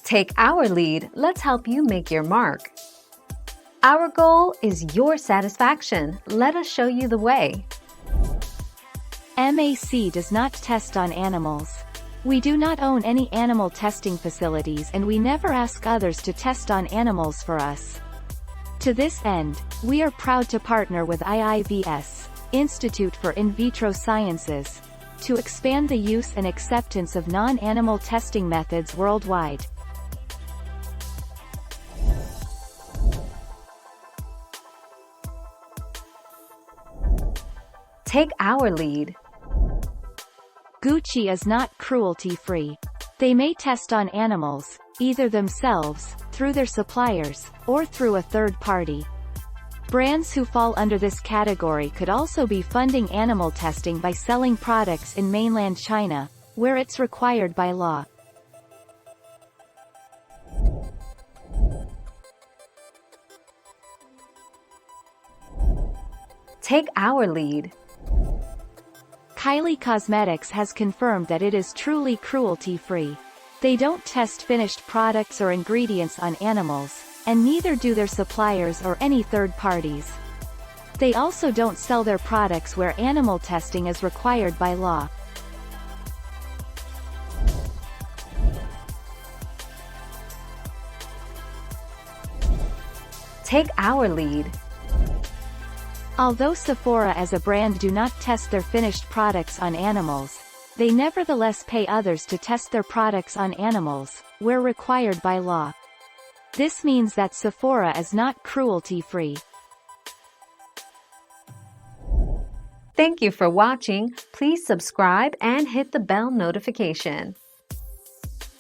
Take our lead, let's help you make your mark. Our goal is your satisfaction. Let us show you the way. MAC does not test on animals. We do not own any animal testing facilities and we never ask others to test on animals for us. To this end, we are proud to partner with IIVS, Institute for In Vitro Sciences, to expand the use and acceptance of non-animal testing methods worldwide. Take our lead. Gucci is not cruelty-free. They may test on animals, either themselves, through their suppliers, or through a third party. Brands who fall under this category could also be funding animal testing by selling products in mainland China, where it's required by law. Take our lead. Kylie Cosmetics has confirmed that it is truly cruelty-free. They don't test finished products or ingredients on animals, and neither do their suppliers or any third parties. They also don't sell their products where animal testing is required by law. Take our lead. Although Sephora as a brand do not test their finished products on animals, they nevertheless pay others to test their products on animals, where required by law. This means that Sephora is not cruelty-free. Thank you for watching. Please subscribe and hit the bell notification.